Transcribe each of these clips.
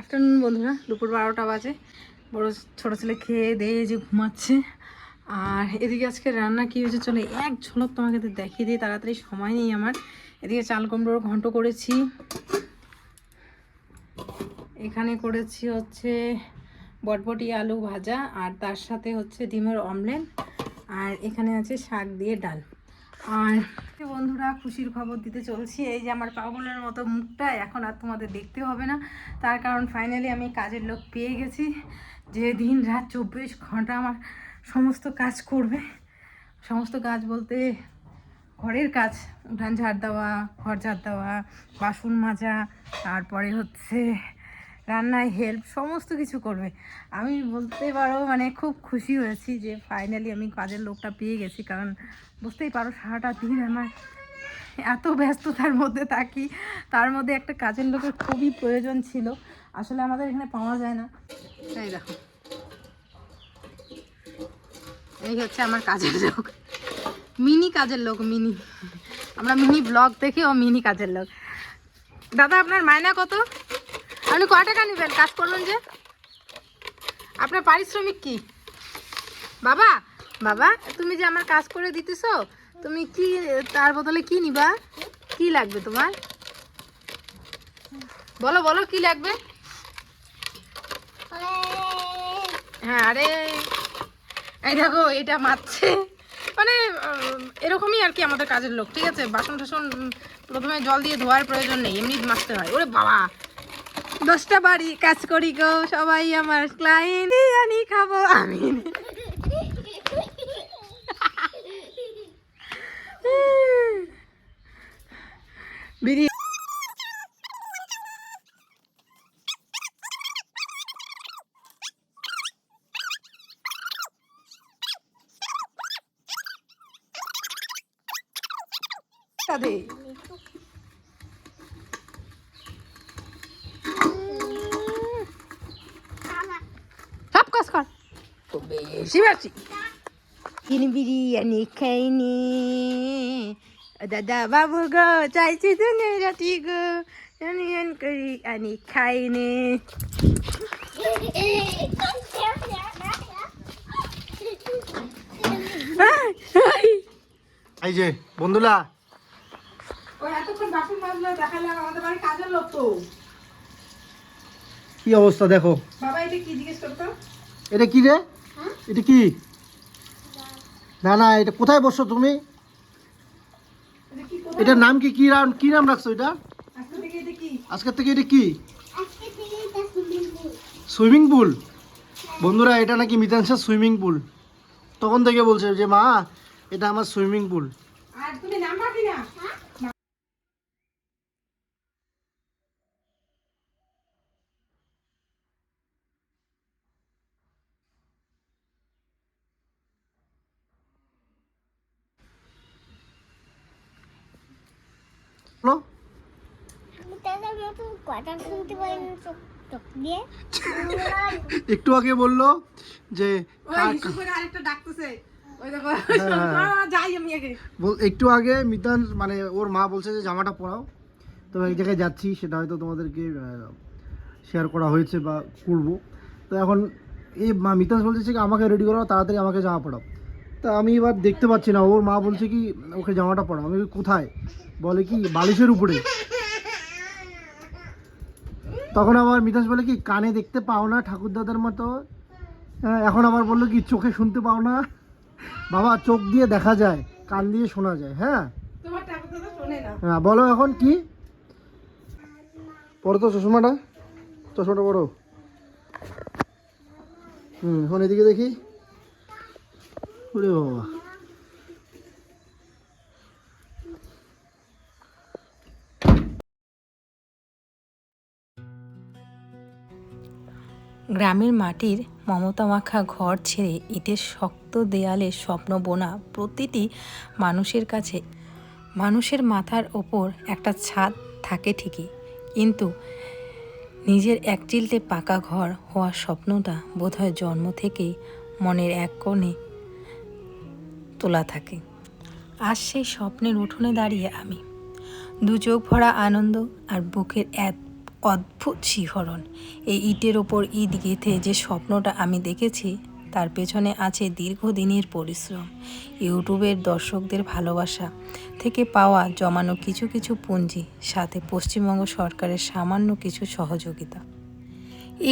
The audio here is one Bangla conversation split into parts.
আফটারনুন বন্ধুরা, দুপুর 12টা বাজে। বড় ছোটো ছেলে খেয়ে দিয়ে যে ঘুমাচ্ছে। আর এদিকে আজকে রান্না কী হয়েছে চলে এক ঝলক তোমাকে দেখিয়ে দিই, তাড়াতাড়ি সময় নেই আমার। এদিকে চাল কুমড়োর ঘন্ট করেছি, এখানে করেছি হচ্ছে বটবটি আলু ভাজা, আর তার সাথে হচ্ছে ডিমের অমলেট, আর এখানে আছে শাক দিয়ে ডাল। আর বন্ধুরা, খুশির খবর দিতে চলছি। এই যে আমার পাগলের মতো মুখটা এখন আর তোমাদের দেখতে হবে না, তার কারণ ফাইনালি আমি কাজের লোক পেয়ে গেছি, যে দিন রাত 24 ঘন্টা আমার সমস্ত কাজ করবে। সমস্ত কাজ বলতে ঘরের কাজ, উঠান ঝাড় দেওয়া, ঘর ঝাড় দেওয়া, বাসন মাজা, তারপরে হচ্ছে রান্নায় হেল্প, সমস্ত কিছু করবে। আমি বলতে পারো মানে খুব খুশি হয়েছি যে ফাইনালি আমি কাজের লোকটা পেয়ে গেছি। কারণ বুঝতেই পারো সারাটা দিন আমার এত ব্যস্ততার মধ্যে থাকি, তার মধ্যে একটা কাজের লোকের খুবই প্রয়োজন ছিল। আসলে আমাদের এখানে পাওয়া যায় না। তাই দেখো, এই হচ্ছে আমার কাজের লোক, মিনি কাজের লোক, মিনি। আমরা মিনি ব্লগ দেখি, ও মিনি কাজের লোক। দাদা, আপনার মায়না কত? আপনি কয় টাকা নেবেন কাজ করলেন যে? আপনার পারিশ্রমিক কি? বাবা বাবা, তুমি যে আমার কাজ করে দিতেছো, তুমি কি তার বদলে কি নিবা? কি লাগবে তোমার? বলো বলো, কি লাগবে? হ্যাঁ, আরে এই দেখো, এটা মারছে। মানে এরকমই আর কি আমাদের কাজের লোক, ঠিক আছে? বাসন টাসন প্রথমে জল দিয়ে ধোয়ার প্রয়োজন নেই, এমনি মারতে হয়। ওরে বাবা, 10টা বাড়ি কাজ করি গো, সবাই আমার ক্লায়েন্ট, বিরিয়ানি খাবো আমি। বিরিয়ানি সব কাজ কর, খুব বেশি বেশি। কিনি বিরিয়ানি খাইনি দাদা বাবু গো, চাইছি তুমি রাতি গো, করি আনি খাইনি। এই যে বন্ধুরা, ওই এতক্ষণ বাসন মাজলো, দেখালাম আমাদের বাড়ির কাজের লোক তো। কি অবস্থা দেখো। বাবা, এটা কি জিজ্ঞেস করতো? এটা কি রে? এটা কি? না না, এটা কোথায় বসছো তুমি? এটার নাম কি? কি নাম রাখছো এটা? আজকের থেকে এটা কি? Swimming pool. বন্ধুরা, এটা নাকি মিতাংশার সুইমিং পুল। তখন থেকে বলছে যে মা, এটা আমার সুইমিং পুল। আর তুমি নাম পাবি না? একটু আগে বললো যে একটু আগে মিতান মানে ওর মা বলছে যে জামাটা পরাও, তো এক জায়গায় যাচ্ছি, সেটা হয়তো তোমাদেরকে শেয়ার করা হয়েছে বা করবো। তো এখন এই মা মিতান বলছে কি আমাকে রেডি করাও, তাড়াতাড়ি আমাকে জামা পরাও। তা আমি এবার দেখতে পাচ্ছি না, ওর মা বলছে কি ওকে জামাটা পরাও। আমি কোথায়? বলে কি বালিশের উপরে। তখন আবার মিতাস বলে কি কানে দেখতে পাও না ঠাকুরদাদার মতো। এখন আবার বললো কি চোখে শুনতে পাও না। বাবা, চোখ দিয়ে দেখা যায়, কান দিয়ে শোনা যায়। হ্যাঁ হ্যাঁ, বলো এখন কি? পড়ো তো চশমাটা, চশমাটা পড়ো। এখন এদিকে দেখি। ওরে বাবা, গ্রামের মাটির মমতা মাখা ঘর ছেড়ে ইটের শক্ত দেয়ালে স্বপ্ন বোনা প্রতিটি মানুষের কাছে মানুষের মাথার ওপর একটা ছাদ থাকে ঠিকই, কিন্তু নিজের একচিলতে পাকা ঘর হওয়ার স্বপ্নটা বোধহয় জন্ম থেকেই মনের এক কোণে তোলা থাকে। আজ সেই স্বপ্নের উঠোনে দাঁড়িয়ে আমি, দু চোখ ভরা আনন্দ আর বুকের এক অদ্ভুত শিহরণ। এই ইটের ওপর ইট গেঁথে যে স্বপ্নটা আমি দেখেছি তার পেছনে আছে দীর্ঘদিনের পরিশ্রম, ইউটিউবের দর্শকদের ভালোবাসা থেকে পাওয়া জমানো কিছু কিছু পুঁজি, সাথে পশ্চিমবঙ্গ সরকারের সামান্য কিছু সহযোগিতা।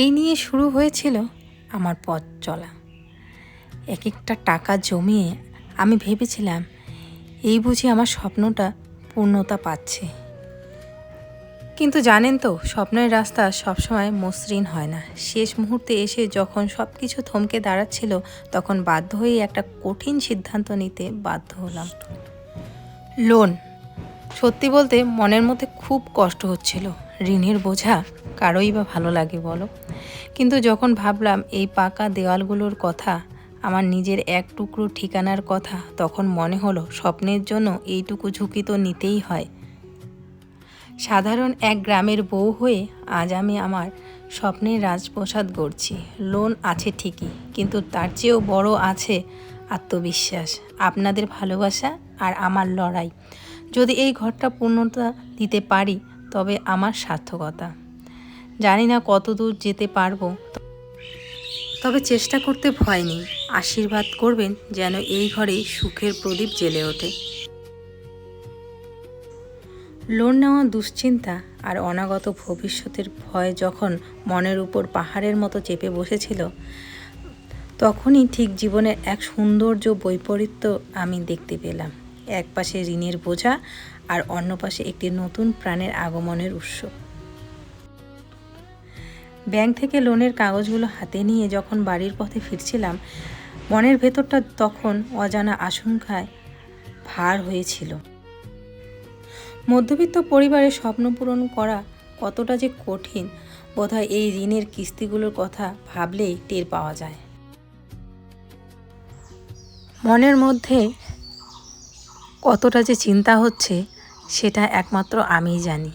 এই নিয়ে শুরু হয়েছিল আমার পথ চলা। এক একটা টাকা জমিয়ে আমি ভেবেছিলাম এই বুঝি আমার স্বপ্নটা পূর্ণতা পাচ্ছে। কিন্তু জানেন তো, স্বপ্নের রাস্তা সবসময় মসৃণ হয় না। শেষ মুহূর্তে এসে যখন সব কিছু থমকে দাঁড়াচ্ছিল, তখন বাধ্য হয়ে একটা কঠিন সিদ্ধান্ত নিতে বাধ্য হলাম। লোন। সত্যি বলতে মনের মধ্যে খুব কষ্ট হচ্ছিল। ঋণের বোঝা কারোই বা ভালো লাগে বলো? কিন্তু যখন ভাবলাম এই পাকা দেওয়ালগুলোর কথা, আমার নিজের এক টুকরো ঠিকানার কথা, তখন মনে হলো স্বপ্নের জন্য এইটুকু ঝুঁকি তো নিতেই হয়। সাধারণ এক গ্রামের বউ হয়ে আজ আমি আমার স্বপ্নের রাজপ্রাসাদ গড়ছি। লোন আছে ঠিকই, কিন্তু তার চেয়েও বড় আছে আত্মবিশ্বাস, আপনাদের ভালোবাসা আর আমার লড়াই। যদি এই ঘরটা পূর্ণতা দিতে পারি তবে আমার সার্থকতা। জানি না কত দূর যেতে পারবো, তবে চেষ্টা করতে ভয় নেই। আশীর্বাদ করবেন যেন এই ঘরেই সুখের প্রদীপ জ্বেলে ওঠে। লোন নেওয়া দুশ্চিন্তা আর অনাগত ভবিষ্যতের ভয় যখন মনের উপর পাহাড়ের মতো চেপে বসেছিল, তখনই ঠিক জীবনের এক সৌন্দর্য বৈপরীত্য আমি দেখতে পেলাম। এক পাশে ঋণের বোঝা আর অন্য পাশে একটি নতুন প্রাণের আগমনের উৎসব। ব্যাংক থেকে লোনের কাগজগুলো হাতে নিয়ে যখন বাড়ির পথে ফিরছিলাম, মনের ভেতরটা তখন অজানা আশঙ্কায় ভার হয়েছিল। মধ্যবিত্ত পরিবারের স্বপ্ন পূরণ করা কতটা যে কঠিন, বোধহয় এই ঋণের কিস্তিগুলোর কথা ভাবলেই টের পাওয়া যায়। মনের মধ্যে কতটা যে চিন্তা হচ্ছে সেটা একমাত্র আমিই জানি।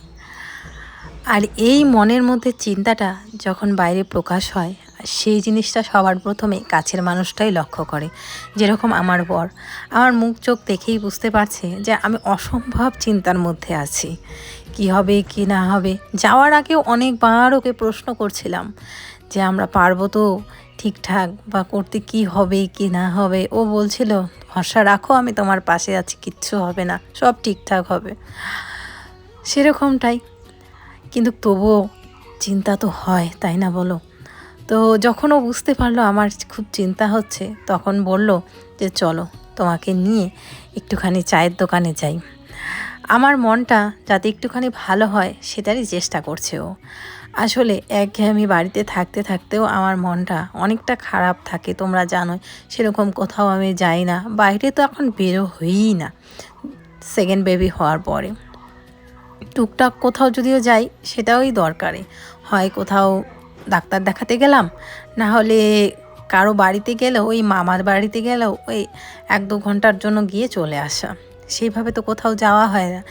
আর এই মনের মধ্যে চিন্তাটা যখন বাইরে প্রকাশ হয়, সেই জিনিসটা সবার প্রথমে কাছের মানুষটাই লক্ষ্য করে। যেরকম আমার বর, আমার মুখ চোখ দেখেই বুঝতে পারছে যে আমি অসম্ভব চিন্তার মধ্যে আছি। কি হবে কি না হবে। যাওয়ার আগেও অনেকবার ওকে প্রশ্ন করছিলাম যে আমরা পারবো তো ঠিকঠাক, বা করতে কি হবে কি না হবে। ও বলছিল ভরসা রাখো, আমি তোমার পাশে আছি, কিচ্ছু হবে না, সব ঠিকঠাক হবে। সেরকমটাই, কিন্তু তবুও চিন্তা তো হয়, তাই না বলো? তো যখন ও বুঝতে পারলো আমার খুব চিন্তা হচ্ছে, তখন বলল যে চলো তোমাকে নিয়ে একটুখানি চায়ের দোকানে যাই। আমার মনটা যাতে একটুখানি ভালো হয় সেটারই চেষ্টা করছে ও। আসলে একঘেয়েমি বাড়িতে থাকতে থাকতেও আমার মনটা অনেকটা খারাপ থাকে, তোমরা জানোই। সেরকম কোথাও আমি যাই না, বাইরে তো এখন বেরো হইই না সেকেন্ড বেবি হওয়ার পরে। টুকটাক কোথাও যদিও যাই সেটাওই দরকারে, হয় কোথাও ডাক্তার দেখাতে গেলাম, না হলে কারো বাড়িতে গেলেও, ওই মামার বাড়িতে গেলেও ওই 1-2 ঘন্টার জন্য গিয়ে চলে আসা। সেইভাবে তো কোথাও যাওয়া হয় না।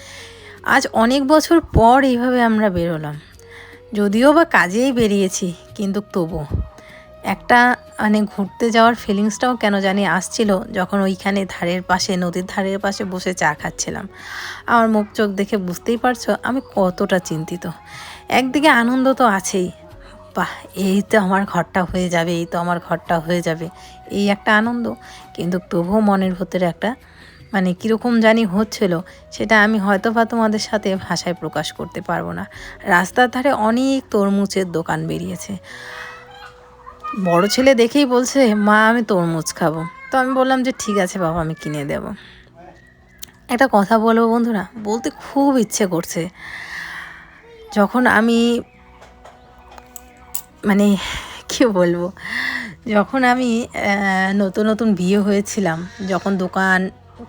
আজ অনেক বছর পর এইভাবে আমরা বেরোলাম, যদিও বা কাজেই বেরিয়েছি, কিন্তু তবু একটা মানে ঘুরতে যাওয়ার ফিলিংসটাও কেন জানি আসছিল যখন ওইখানে ধারের পাশে, নদীর ধারের পাশে বসে চা খাচ্ছিলাম। আমার মুখ চোখ দেখে বুঝতেই পারছো আমি কতটা চিন্তিত। একদিকে আনন্দ তো আছেই, বাহ এই তো আমার ঘরটা হয়ে যাবে, এই তো আমার ঘরটা হয়ে যাবে, এই একটা আনন্দ। কিন্তু তবুও মনের ভেতরে একটা মানে কীরকম জানি হচ্ছিল, সেটা আমি হয়তো বা তোমাদের সাথে ভাষায় প্রকাশ করতে পারবো না। রাস্তার ধারে অনেক তরমুজের দোকান বেরিয়েছে। বড় ছেলে দেখেই বলছে মা আমি তরমুজ খাবো। তো আমি বললাম যে ঠিক আছে বাবা, আমি কিনে দেব। একটা কথা বলবো বন্ধুরা, বলতে খুব ইচ্ছে করছে। যখন আমি মানে কি বলবো, যখন আমি নতুন নতুন বিয়ে হয়েছিলাম, যখন দোকান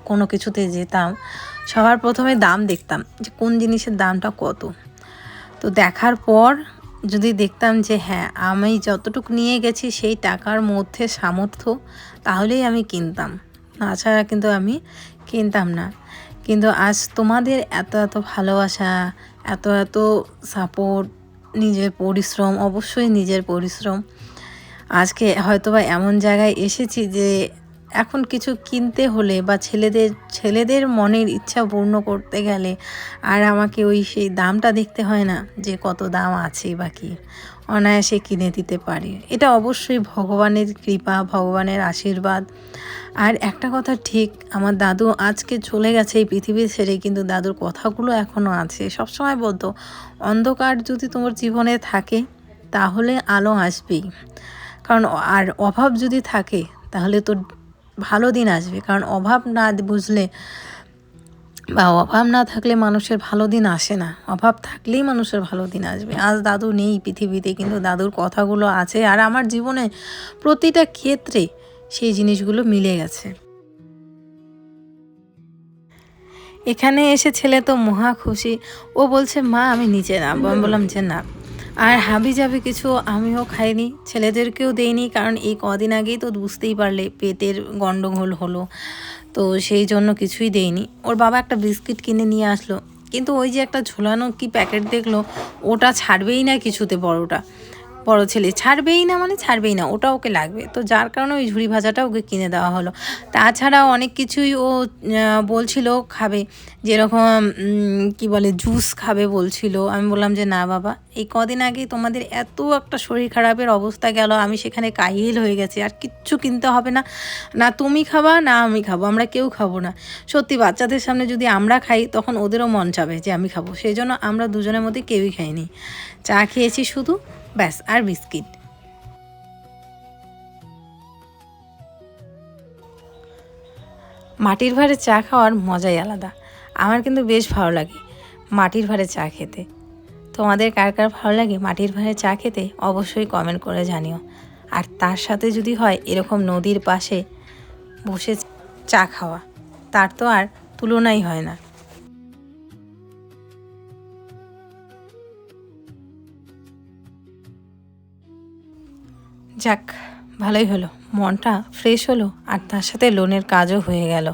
কোনো কিছুতে যেতাম, সবার প্রথমে দাম দেখতাম যে কোন জিনিসের দামটা কত। তো দেখার পর যদি দেখতাম যে হ্যাঁ আমি যতটুকু নিয়ে গেছি সেই টাকার মধ্যে সামর্থ্য, তাহলেই আমি কিনতাম, তাছাড়া কিন্তু আমি কিনতাম না। কিন্তু আজ তোমাদের এত এত ভালোবাসা, এত এত সাপোর্ট, নিজের পরিশ্রম, অবশ্যই নিজের পরিশ্রম, আজকে হয়তোবা এমন জায়গায় এসেছি যে এখন কিছু কিনতে হলে বা ছেলেদের মনের ইচ্ছা পূর্ণ করতে গেলে আর আমাকে ওই সেই দামটা দেখতে হয় না যে কত দাম আছে বা কি, অনায়াসে কিনে দিতে পারি। এটা অবশ্যই ভগবানের কৃপা, ভগবানের আশীর্বাদ। আর একটা কথা ঠিক, আমার দাদু আজকে চলে গেছে এই পৃথিবী ছেড়ে, কিন্তু দাদুর কথাগুলো এখনও আছে। সবসময় বলতো, অন্ধকার যদি তোমার জীবনে থাকে তাহলে আলো আসবেই, কারণ আর অভাব যদি থাকে তাহলে তো ভালো দিন আসবে। কারণ অভাব না বুঝলে বা অভাব না থাকলে মানুষের ভালো দিন আসে না, অভাব থাকলেই মানুষের ভালো দিন আসবে। আজ দাদু নেই পৃথিবীতে, কিন্তু দাদুর কথাগুলো আছে, আর আমার জীবনে প্রতিটা ক্ষেত্রে সেই জিনিসগুলো মিলে গেছে। এখানে এসে ছেলে তো মহা খুশি, ও বলছে মা আমি নিচে নামবো। আমি বললাম যে না। আর হাবি যাবে কিছু আমিও খাইনি, ছেলেদেরকেও দেইনি, কারণ এই কদিন আগেই তো বুঝতেই পারলে পেটের গন্ডগোল হলো, তো সেই জন্য কিছুই দেইনি। ওর বাবা একটা বিস্কিট কিনে নিয়ে আসলো, কিন্তু ওই যে একটা ঝোলানো কি প্যাকেট দেখলো, ওটা ছাড়বেই না কিছুতে। বড় ছেলে ছাড়বেই না, মানে ছাড়বেই না, ওটা ওকে লাগবে। তো যার কারণে ওই ঝুড়ি ভাজাটা ওকে কিনে দেওয়া হলো। তাছাড়াও অনেক কিছুই ও বলছিল খাবে, যেরকম কি বলে জুস খাবে বলছিল। আমি বললাম যে না বাবা, এই কদিন আগে তোমাদের এত একটা শরীর খারাপের অবস্থা গেল, আমি সেখানে কাহিল হয়ে গেছি, আর কিচ্ছু কিনতে হবে না, না তুমি খাবা না আমি খাবো, আমরা কেউ খাবো না। সত্যি বাচ্চাদের সামনে যদি আমরা খাই তখন ওদেরও মন চাবে যে আমি খাবো, সেই জন্য আমরা দুজনের মধ্যে কেউই খাইনি, চা খেয়েছি শুধু, ব্যাস, আর বিস্কিট। মাটির ভাঁড়ে চা খাওয়ার মজাই আলাদা। আমার কিন্তু বেশ ভালো লাগে মাটির ভাঁড়ে চা খেতে। তোমাদের কার কার ভালো লাগে মাটির ভাঁড়ে চা খেতে অবশ্যই কমেন্ট করে জানিও। আর তার সাথে যদি হয় এরকম নদীর পাশে বসে চা খাওয়া, তার তো আর তুলনাই হয় না। যাক, ভালোই হলো, মনটা ফ্রেশ হলো, আর তার সাথে লোনের কাজও হয়ে গেল,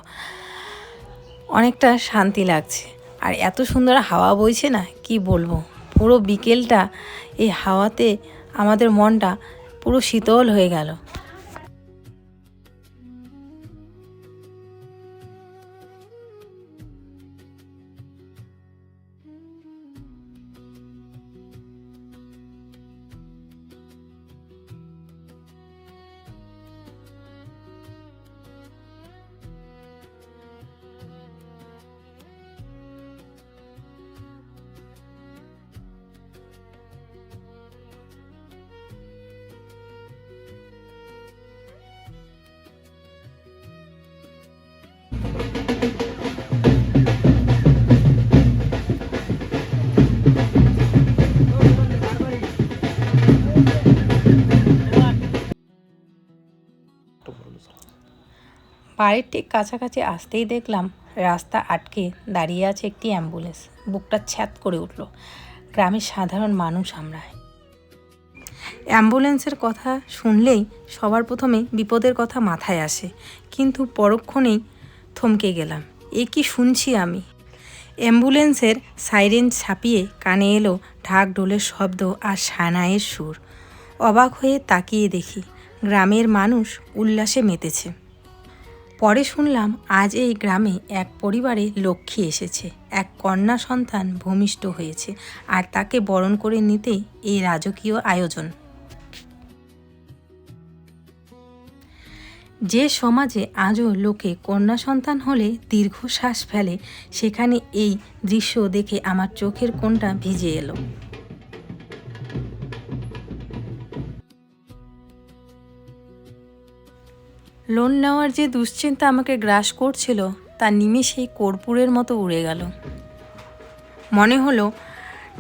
অনেকটা শান্তি লাগছে। আর এত সুন্দর হাওয়া বইছে না, কি বলবো, পুরো বিকেলটা এই হাওয়াতে আমাদের মনটা পুরো শীতল হয়ে গেল। বাড়ির ঠিক কাছাকাছি আসতেই দেখলাম রাস্তা আটকে দাঁড়িয়ে আছে একটি অ্যাম্বুলেন্স। বুকটা ছ্যাঁত করে উঠল। গ্রামের সাধারণ মানুষ আমরা, অ্যাম্বুলেন্সের কথা শুনলেই সবার প্রথমে বিপদের কথা মাথায় আসে, কিন্তু পরক্ষণেই থমকে গেলাম। এ কি শুনছি আমি? অ্যাম্বুলেন্সের সাইরেন ছাপিয়ে কানে এলো ঢাক ঢোলের শব্দ আর সানাইয়ের সুর। অবাক হয়ে তাকিয়ে দেখি গ্রামের মানুষ উল্লাসে মেতেছে। পরে শুনলাম আজ এই গ্রামে এক পরিবারে লক্ষ্মী এসেছে, এক কন্যা সন্তান ভূমিষ্ঠ হয়েছে, আর তাকে বরণ করে নিতেই এই রাজকীয় আয়োজন। যে সমাজে আজও লোকে কন্যা সন্তান হলে দীর্ঘশ্বাস ফেলে, সেখানে এই দৃশ্য দেখে আমার চোখের কোণটা ভিজে এলো। লোন নেওয়ার যে দুশ্চিন্তা আমাকে গ্রাস করছিল, তা নিমেষেই কর্পূরের মতো উড়ে গেল। মনে হলো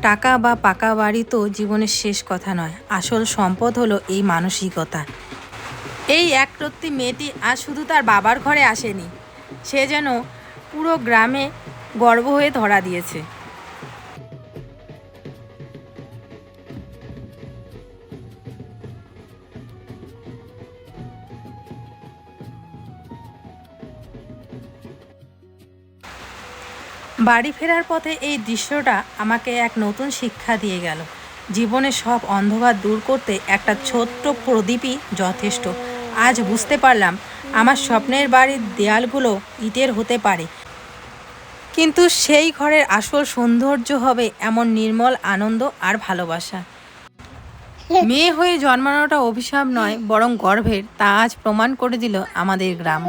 টাকা বা পাকা বাড়ি তো জীবনের শেষ কথা নয়, আসল সম্পদ হলো এই মানসিকতা। এই একরত্তি মেয়েটি আজ শুধু তার বাবার ঘরে আসেনি, সে যেন পুরো গ্রামে গর্ব হয়ে ধরা দিয়েছে। বাড়ি ফেরার পথে এই দৃশ্যটা আমাকে এক নতুন শিক্ষা দিয়ে গেল। জীবনে সব অন্ধকার দূর করতে একটা ছোট্ট প্রদীপই যথেষ্ট। আজ বুঝতে পারলাম আমার স্বপ্নের বাড়ির দেয়ালগুলো ইটের হতে পারে, কিন্তু সেই ঘরের আসল সৌন্দর্য হবে এমন নির্মল আনন্দ আর ভালোবাসা। মেয়ে হয়ে জন্মানোটা অভিশাপ নয়, বরং গর্ভের, তা আজ প্রমাণ করে দিল আমাদের গ্রাম।